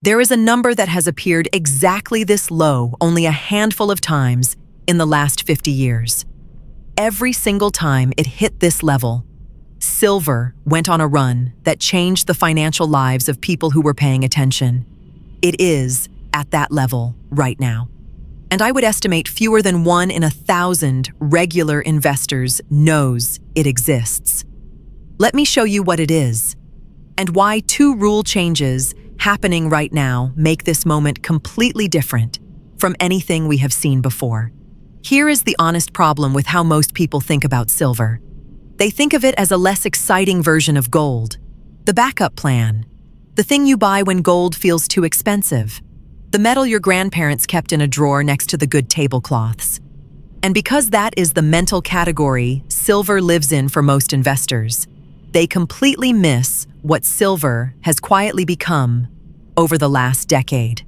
There is a number that has appeared exactly this low only a handful of times in the last 50 years. Every single time it hit this level, silver went on a run that changed the financial lives of people who were paying attention. It is at that level right now. And I would estimate fewer than 1 in 1,000 regular investors knows it exists. Let me show you what it is and why 2 rule changes happening right now make this moment completely different from anything we have seen before. Here is the honest problem with how most people think about silver. They think of it as a less exciting version of gold, the backup plan, the thing you buy when gold feels too expensive, the metal your grandparents kept in a drawer next to the good tablecloths. And because that is the mental category silver lives in for most investors, they completely miss what silver has quietly become over the last decade.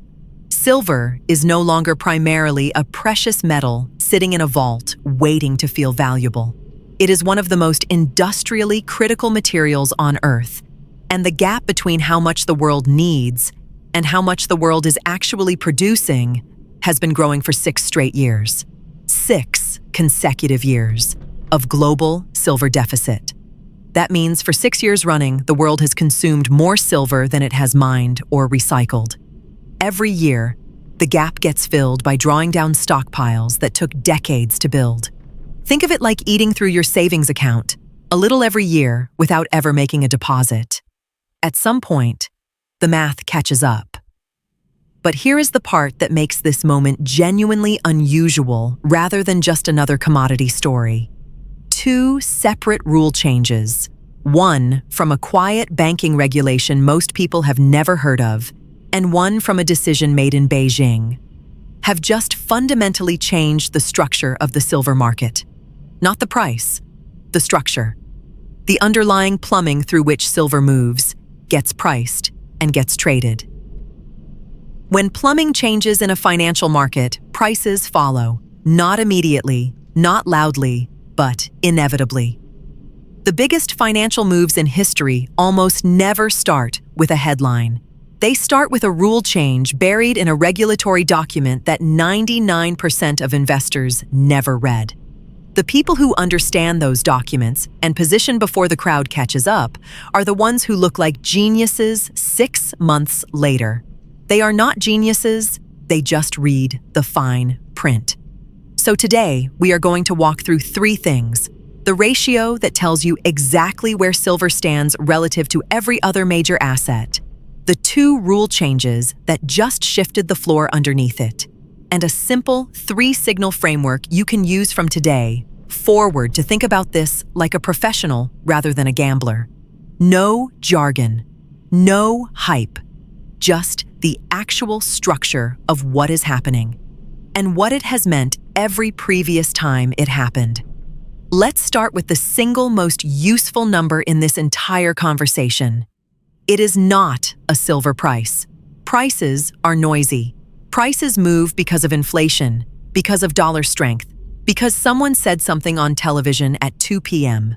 Silver is no longer primarily a precious metal sitting in a vault waiting to feel valuable. It is one of the most industrially critical materials on Earth, and the gap between how much the world needs and how much the world is actually producing has been growing for 6 straight years. 6 consecutive years of global silver deficit. That means for 6 years running, the world has consumed more silver than it has mined or recycled. Every year, the gap gets filled by drawing down stockpiles that took decades to build. Think of it like eating through your savings account, a little every year without ever making a deposit. At some point, the math catches up. But here is the part that makes this moment genuinely unusual rather than just another commodity story. 2 separate rule changes, one from a quiet banking regulation most people have never heard of, and one from a decision made in Beijing, have just fundamentally changed the structure of the silver market. Not the price, the structure. The underlying plumbing through which silver moves, gets priced, and gets traded. When plumbing changes in a financial market, prices follow, not immediately, not loudly, but inevitably. The biggest financial moves in history almost never start with a headline. They start with a rule change buried in a regulatory document that 99% of investors never read. The people who understand those documents and position before the crowd catches up are the ones who look like geniuses 6 months later. They are not geniuses, they just read the fine print. So today, we are going to walk through 3 things. The ratio that tells you exactly where silver stands relative to every other major asset. The 2 rule changes that just shifted the floor underneath it. And a simple 3-signal framework you can use from today forward to think about this like a professional rather than a gambler. No jargon, no hype, just the actual structure of what is happening and what it has meant every previous time it happened. Let's start with the single most useful number in this entire conversation. It is not a silver price. Prices are noisy. Prices move because of inflation, because of dollar strength, because someone said something on television at 2 p.m.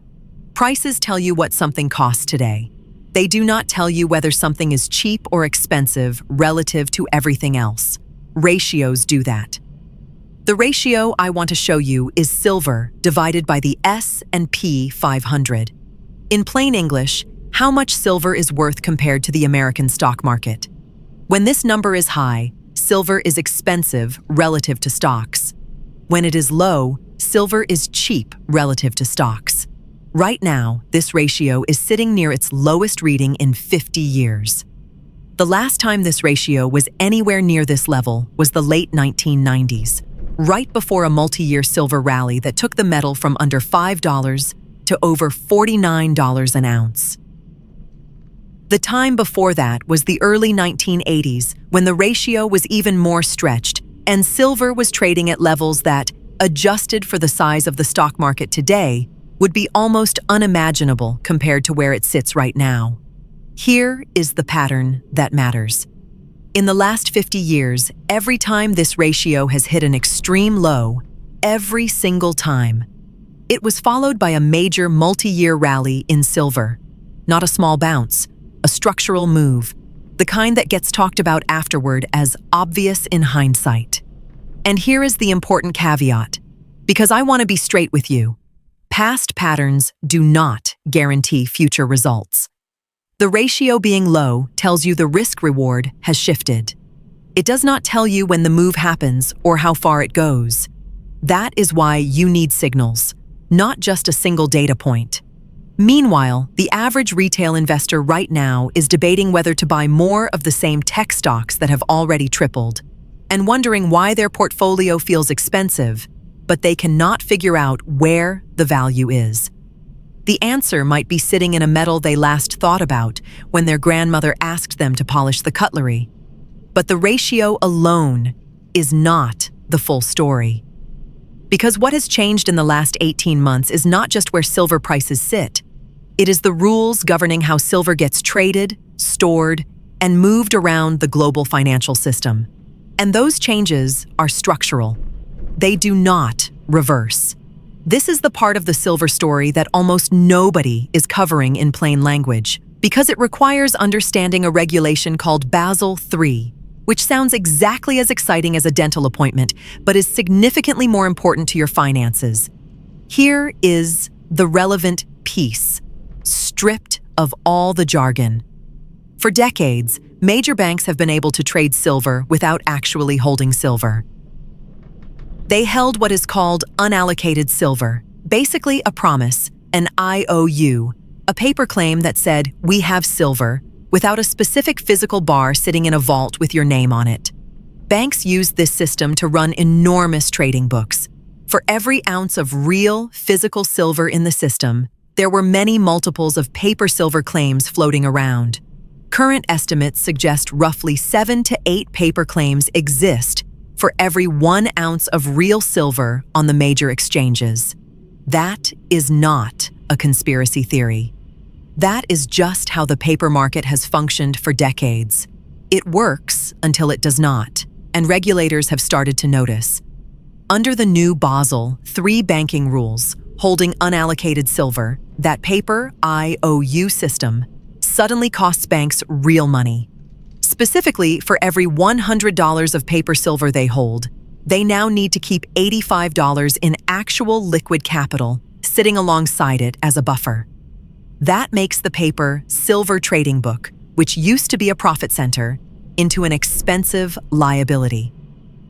Prices tell you what something costs today. They do not tell you whether something is cheap or expensive relative to everything else. Ratios do that. The ratio I want to show you is silver divided by the S&P 500. In plain English, how much silver is worth compared to the American stock market. When this number is high, silver is expensive relative to stocks. When it is low, silver is cheap relative to stocks. Right now, this ratio is sitting near its lowest reading in 50 years. The last time this ratio was anywhere near this level was the late 1990s, right before a multi-year silver rally that took the metal from under $5 to over $49 an ounce. The time before that was the early 1980s, when the ratio was even more stretched, and silver was trading at levels that, adjusted for the size of the stock market today, would be almost unimaginable compared to where it sits right now. Here is the pattern that matters. In the last 50 years, every time this ratio has hit an extreme low, every single time, it was followed by a major multi-year rally in silver. Not a small bounce, a structural move, the kind that gets talked about afterward as obvious in hindsight. And here is the important caveat, because I want to be straight with you. Past patterns do not guarantee future results. The ratio being low tells you the risk-reward has shifted. It does not tell you when the move happens or how far it goes. That is why you need signals, not just a single data point. Meanwhile, the average retail investor right now is debating whether to buy more of the same tech stocks that have already tripled, and wondering why their portfolio feels expensive, but they cannot figure out where the value is. The answer might be sitting in a metal they last thought about when their grandmother asked them to polish the cutlery. But the ratio alone is not the full story. Because what has changed in the last 18 months is not just where silver prices sit. It is the rules governing how silver gets traded, stored, and moved around the global financial system. And those changes are structural. They do not reverse. This is the part of the silver story that almost nobody is covering in plain language, because it requires understanding a regulation called Basel III, which sounds exactly as exciting as a dental appointment, but is significantly more important to your finances. Here is the relevant piece, stripped of all the jargon. For decades, major banks have been able to trade silver without actually holding silver. They held what is called unallocated silver, basically a promise, an IOU, a paper claim that said, "We have silver," without a specific physical bar sitting in a vault with your name on it. Banks used this system to run enormous trading books. For every ounce of real, physical silver in the system, there were many multiples of paper silver claims floating around. Current estimates suggest roughly 7 to 8 paper claims exist for every 1 ounce of real silver on the major exchanges. That is not a conspiracy theory. That is just how the paper market has functioned for decades. It works until it does not, and regulators have started to notice. Under the new Basel III banking rules, holding unallocated silver, that paper IOU system, suddenly costs banks real money. Specifically, for every $100 of paper silver they hold, they now need to keep $85 in actual liquid capital sitting alongside it as a buffer. That makes the paper silver trading book, which used to be a profit center, into an expensive liability.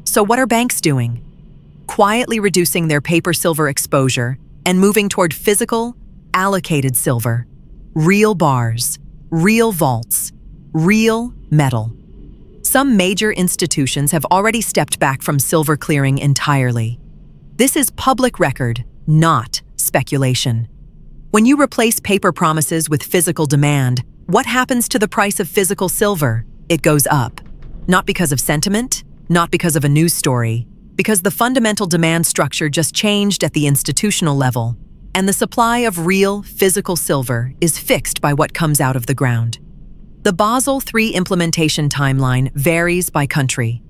So what are banks doing? Quietly reducing their paper silver exposure and moving toward physical, allocated silver, real bars, real vaults, real metal. Some major institutions have already stepped back from silver clearing entirely. This is public record, not speculation. When you replace paper promises with physical demand, what happens to the price of physical silver? It goes up. Not because of sentiment, not because of a news story, because the fundamental demand structure just changed at the institutional level, and the supply of real, physical silver is fixed by what comes out of the ground. The Basel III implementation timeline varies by country.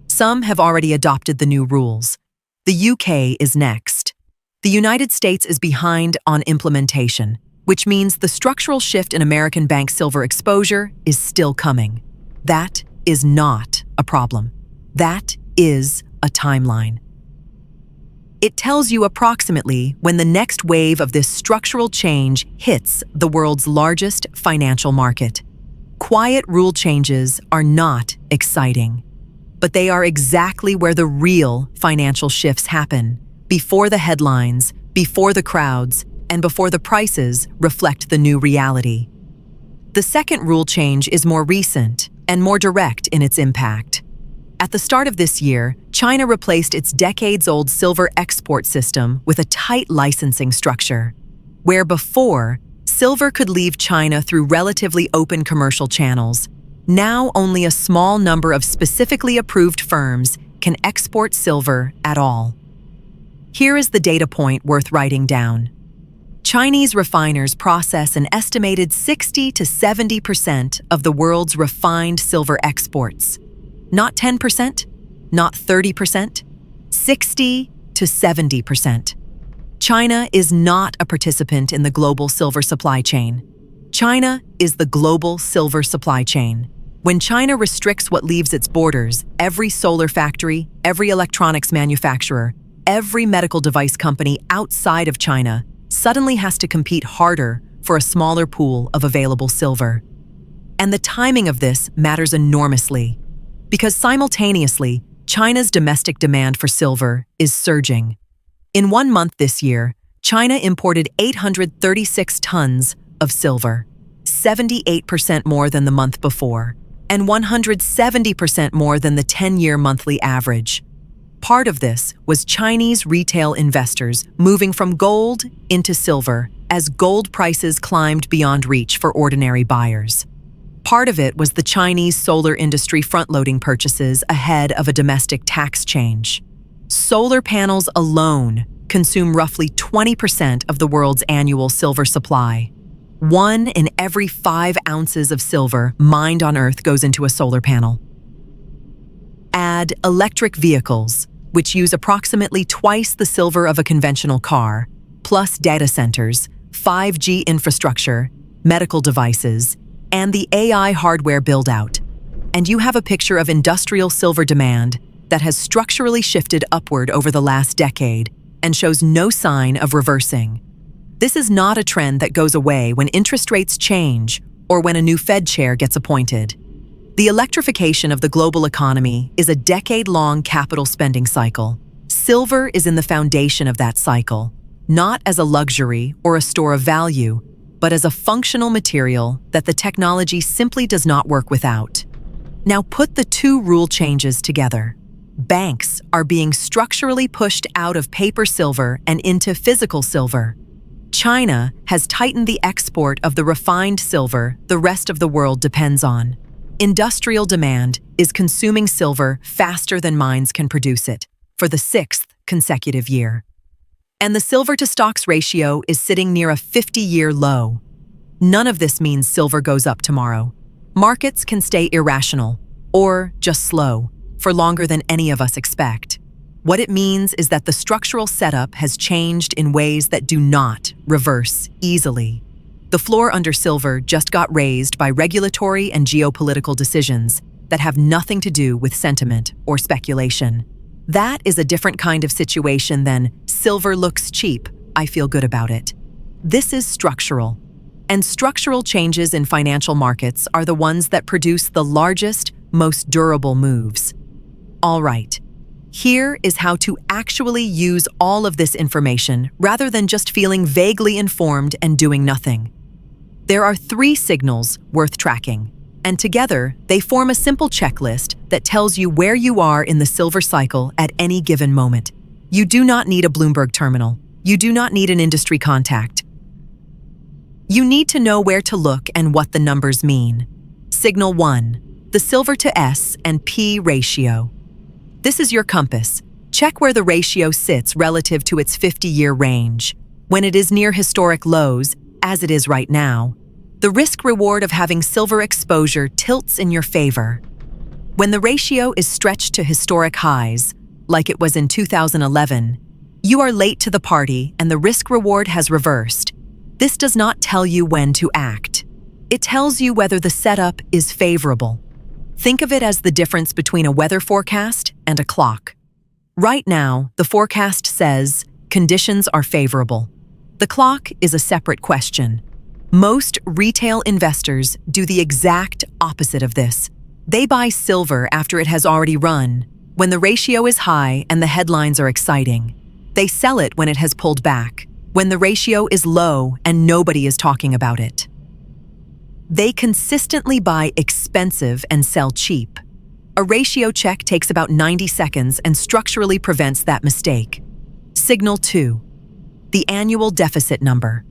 Some have already adopted the new rules. The UK is next. The United States is behind on implementation, which means the structural shift in American bank silver exposure is still coming. That is not a problem. That is a timeline. It tells you approximately when the next wave of this structural change hits the world's largest financial market. Quiet rule changes are not exciting, but they are exactly where the real financial shifts happen, before the headlines, before the crowds, and before the prices reflect the new reality. The second rule change is more recent and more direct in its impact. At the start of this year, China replaced its decades-old silver export system with a tight licensing structure, where before, silver could leave China through relatively open commercial channels. Now only a small number of specifically approved firms can export silver at all. Here is the data point worth writing down. Chinese refiners process an estimated 60 to 70% of the world's refined silver exports. Not 10%, not 30%, 60 to 70%. China is not a participant in the global silver supply chain. China is the global silver supply chain. When China restricts what leaves its borders, every solar factory, every electronics manufacturer, every medical device company outside of China suddenly has to compete harder for a smaller pool of available silver. And the timing of this matters enormously, because simultaneously, China's domestic demand for silver is surging. In 1 month this year, China imported 836 tons of silver, 78% more than the month before, and 170% more than the 10-year monthly average. Part of this was Chinese retail investors moving from gold into silver as gold prices climbed beyond reach for ordinary buyers. Part of it was the Chinese solar industry front-loading purchases ahead of a domestic tax change. Solar panels alone consume roughly 20% of the world's annual silver supply. 1 in every 5 ounces of silver mined on Earth goes into a solar panel. Add electric vehicles, which use approximately twice the silver of a conventional car, plus data centers, 5G infrastructure, medical devices, and the AI hardware build-out, and you have a picture of industrial silver demand that has structurally shifted upward over the last decade and shows no sign of reversing. This is not a trend that goes away when interest rates change or when a new Fed chair gets appointed. The electrification of the global economy is a decade-long capital spending cycle. Silver is in the foundation of that cycle, not as a luxury or a store of value, but as a functional material that the technology simply does not work without. Now put the two rule changes together. Banks are being structurally pushed out of paper silver and into physical silver. China has tightened the export of the refined silver the rest of the world depends on. Industrial demand is consuming silver faster than mines can produce it, for the 6th consecutive year. And the silver-to-stocks ratio is sitting near a 50-year low. None of this means silver goes up tomorrow. Markets can stay irrational, or just slow, for longer than any of us expect. What it means is that the structural setup has changed in ways that do not reverse easily. The floor under silver just got raised by regulatory and geopolitical decisions that have nothing to do with sentiment or speculation. That is a different kind of situation than silver looks cheap, I feel good about it. This is structural. And structural changes in financial markets are the ones that produce the largest, most durable moves. All right. Here is how to actually use all of this information rather than just feeling vaguely informed and doing nothing. There are 3 signals worth tracking, and together they form a simple checklist that tells you where you are in the silver cycle at any given moment. You do not need a Bloomberg terminal. You do not need an industry contact. You need to know where to look and what the numbers mean. Signal 1, the silver to S and P ratio. This is your compass. Check where the ratio sits relative to its 50-year range. When it is near historic lows, as it is right now, the risk-reward of having silver exposure tilts in your favor. When the ratio is stretched to historic highs, like it was in 2011, you are late to the party and the risk-reward has reversed. This does not tell you when to act. It tells you whether the setup is favorable. Think of it as the difference between a weather forecast and a clock. Right now, the forecast says conditions are favorable. The clock is a separate question. Most retail investors do the exact opposite of this. They buy silver after it has already run, when the ratio is high and the headlines are exciting. They sell it when it has pulled back, when the ratio is low and nobody is talking about it. They consistently buy expensive and sell cheap. A ratio check takes about 90 seconds and structurally prevents that mistake. Signal 2, the annual deficit number.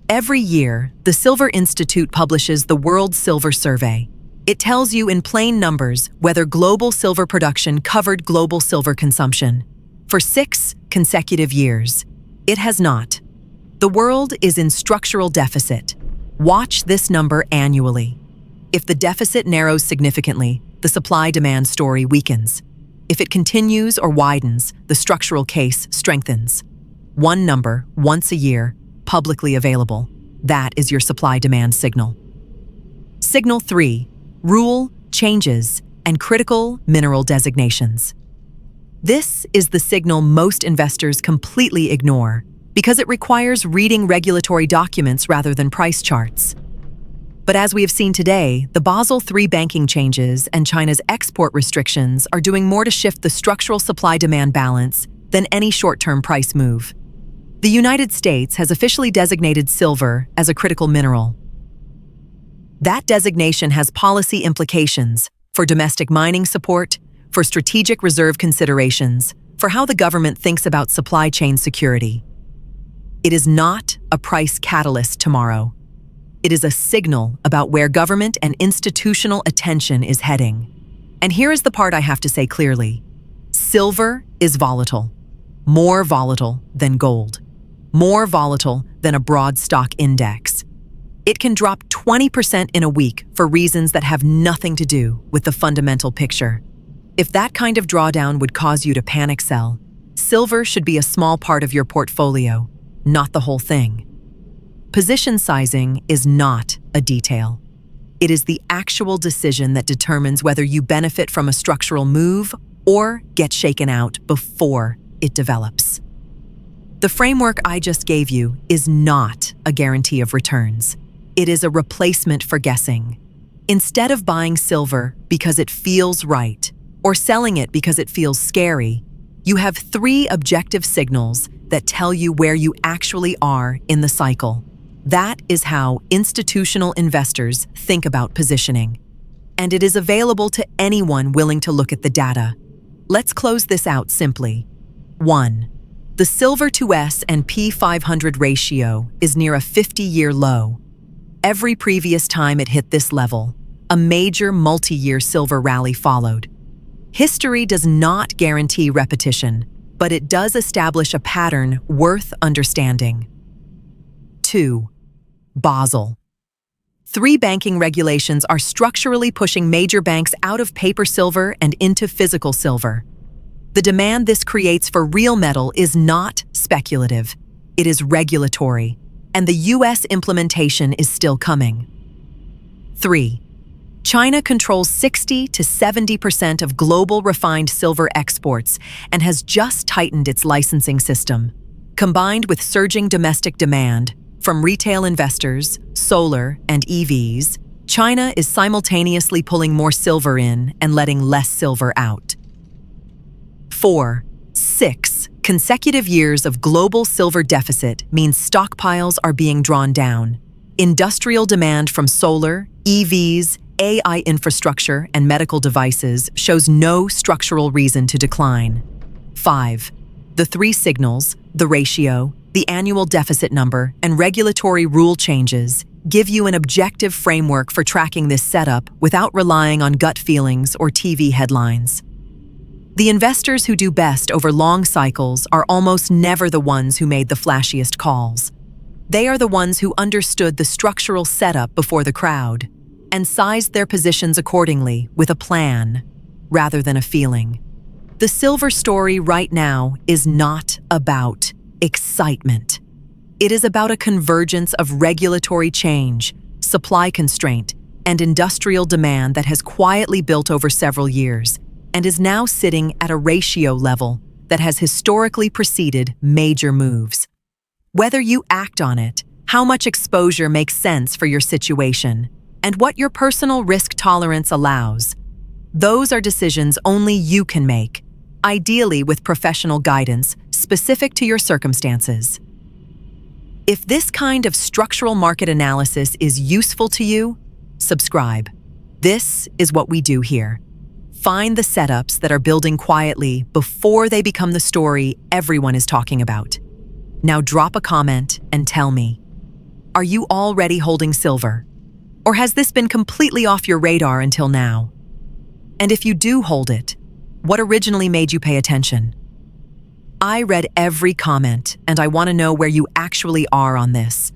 Every year, the Silver Institute publishes the World Silver Survey. It tells you in plain numbers whether global silver production covered global silver consumption. For 6 consecutive years, it has not. The world is in structural deficit. Watch this number annually. If the deficit narrows significantly, the supply-demand story weakens. If it continues or widens, the structural case strengthens. One number, once a year, publicly available. That is your supply-demand signal. Signal 3, rule changes, and critical mineral designations. This is the signal most investors completely ignore because it requires reading regulatory documents rather than price charts. But as we have seen today, the Basel III banking changes and China's export restrictions are doing more to shift the structural supply-demand balance than any short-term price move. The United States has officially designated silver as a critical mineral. That designation has policy implications for domestic mining support, for strategic reserve considerations, for how the government thinks about supply chain security. It is not a price catalyst tomorrow. It is a signal about where government and institutional attention is heading. And here is the part I have to say clearly. Silver is volatile. More volatile than gold. More volatile than a broad stock index. It can drop 20% in a week for reasons that have nothing to do with the fundamental picture. If that kind of drawdown would cause you to panic sell, silver should be a small part of your portfolio, not the whole thing. Position sizing is not a detail. It is the actual decision that determines whether you benefit from a structural move or get shaken out before it develops. The framework I just gave you is not a guarantee of returns. It is a replacement for guessing. Instead of buying silver because it feels right or selling it because it feels scary, you have 3 objective signals that tell you where you actually are in the cycle. That is how institutional investors think about positioning. And it is available to anyone willing to look at the data. Let's close this out simply. 1. The silver to S&P 500 ratio is near a 50-year low. Every previous time it hit this level, a major multi-year silver rally followed. History does not guarantee repetition, but it does establish a pattern worth understanding. 2. Basel. 3 banking regulations are structurally pushing major banks out of paper silver and into physical silver. The demand this creates for real metal is not speculative. It is regulatory, and the US implementation is still coming. 3. China controls 60 to 70% of global refined silver exports and has just tightened its licensing system. Combined with surging domestic demand from retail investors, solar, and EVs, China is simultaneously pulling more silver in and letting less silver out. 4. 6 consecutive years of global silver deficit means stockpiles are being drawn down. Industrial demand from solar, EVs, AI infrastructure, and medical devices shows no structural reason to decline. 5. The 3 signals, the ratio, the annual deficit number, and regulatory rule changes give you an objective framework for tracking this setup without relying on gut feelings or TV headlines. The investors who do best over long cycles are almost never the ones who made the flashiest calls. They are the ones who understood the structural setup before the crowd and sized their positions accordingly with a plan rather than a feeling. The silver story right now is not about excitement. It is about a convergence of regulatory change, supply constraint, and industrial demand that has quietly built over several years and is now sitting at a ratio level that has historically preceded major moves. Whether you act on it, how much exposure makes sense for your situation, and what your personal risk tolerance allows, those are decisions only you can make, ideally with professional guidance specific to your circumstances. If this kind of structural market analysis is useful to you, subscribe. This is what we do here. Find the setups that are building quietly before they become the story everyone is talking about. Now drop a comment and tell me, are you already holding silver? Or has this been completely off your radar until now? And if you do hold it, what originally made you pay attention? I read every comment, and I want to know where you actually are on this.